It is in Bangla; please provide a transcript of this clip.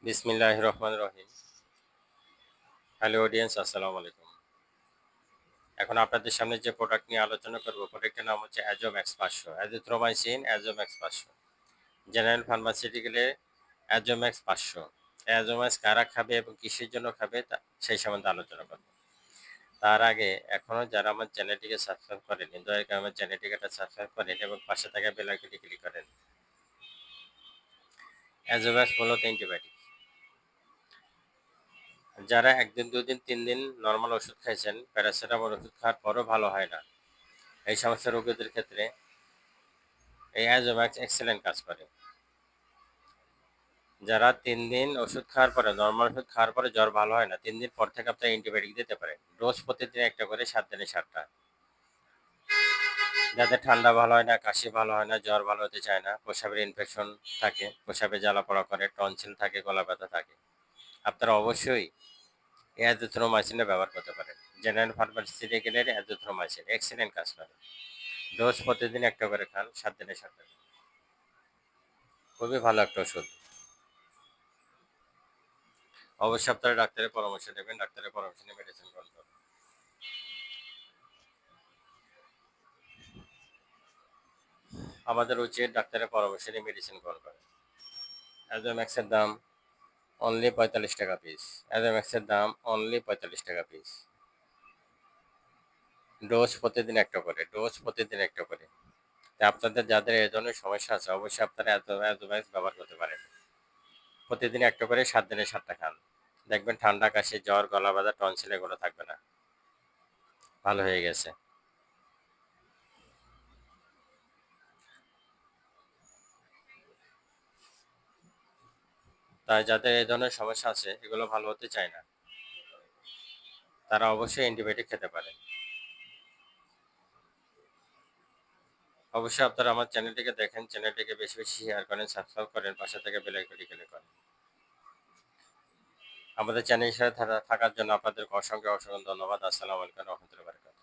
বিসমিল্লাহির রহমানির রহিম। হ্যালো অডিয়েন্স, আসসালামু আলাইকুম। এখন আপনাদের সামনে যে প্রোডাক্ট নিয়ে আলোচনা করব, প্রোডাক্টের নাম হচ্ছে অ্যাজোম্যাক্স 500, অ্যাজিথ্রোমাইসিন অ্যাজোম্যাক্স 500। জেনারেল ফার্মাসিউটিক্যালের অ্যাজোম্যাক্স 500। অ্যাজোম্যাক্স কারা খাবে এবং কিসের জন্য খাবে তা সেই সম্বন্ধে আলোচনা করব। তার আগে এখনও যারা আমার চ্যানেলটিকে সাবস্ক্রাইব করেনি, দয়া করে আমার চ্যানেলটিকে সাবস্ক্রাইব করেন এবং পাশে থাকা বেল আইকনটি ক্লিক করেন। অ্যাজোম্যাক্স মূলত অ্যান্টিবায়োটিক। যারা 1 দিন 2 দিন 3 দিন নরমাল ওষুধ খাইছেন, প্যারাসিটামল ওষুধ খাওয়ার পরও ভালো হয় না, এই সমস্ত রোগীদের ক্ষেত্রে এই অ্যাজোম্যাক্স এক্সেলেন্ট কাজ করে। যারা 3 দিন ওষুধ খাওয়ার পরে, নরমাল ওষুধ খাওয়ার পরে জ্বর ভালো হয় না, 3 দিন পর থেকে আপনি অ্যান্টিবায়োটিক দিতে পারেন। ডোজ প্রতিদিন একটা করে, 7 দিনে 7টা। যাদের ঠান্ডা ভালো হয় না, কাশি ভালো হয় না, জ্বর ভালো হতে চায় না, প্রস্রাবের ইনফেকশন থাকে, প্রস্রাবে জ্বালাপোড়া করে, টনসিল থাকে, গলা ব্যথা থাকে, আপনারা অবশ্যই এই অ্যাজিথ্রোমাইসিনটা ব্যবহার করতে পারেন। জেনারেল ফার্মাসিউটিক্যালের অ্যাজিথ্রোমাইসিন এক্সেলেন্ট কাজ করে। ডোজ প্রতিদিন একটা করে খান, 7 দিনে 7টা। খুবই ভালো একটা ওষুধ। অবশ্যই আপনারা ডাক্তারের পরামর্শ নেবেন, ডাক্তারের পরামর্শ নিয়ে মেডিসিন গ্রহণ করবেন। আমাদের উচিত ডাক্তারের পরামর্শ নিয়ে মেডিসিন গ্রহণ করা। অ্যাজোম্যাক্সের দাম অনলি 45 টাকা পিস। অ্যাজোম্যাক্সের দাম অনলি 45 টাকা পিস। ডোজ প্রতিদিন একটা করে, ডোজ প্রতিদিন একটা করে। তাই আপনাদের যাদের এই ধরনের সমস্যা আছে, অবশ্যই আপনারা অ্যাজোম্যাক্স ব্যবহার করতে পারেন। প্রতিদিন একটা করে, 7 দিনে 7টা খান। দেখবেন ঠান্ডা, কাশি, জ্বর, গলা ব্যথা, টনসিল এগুলো থাকবে না, ভালো হয়ে গেছে। তাই যাদের এই ধরনের সমস্যা আছে, এগুলো ভালো হতে চায় না, তারা অবশ্যই অ্যান্টিবায়োটিক খেতে পারে। অবশ্যই আপনারা আমার চ্যানেলটিকে দেখেন, চ্যানেলটিকে বেশি বেশি শেয়ার করেন, সাবস্ক্রাইব করেন, পাশে থেকে বেল আইকনটি ক্লিক করেন। আমাদের চ্যানেলের সাথে থাকার জন্য আপনাদেরকে অসংখ্য অসংখ্য ধন্যবাদ। আসসালামু আলাইকুম ওয়া রাহমাতুল্লাহি ওয়া বারাকাতুহু।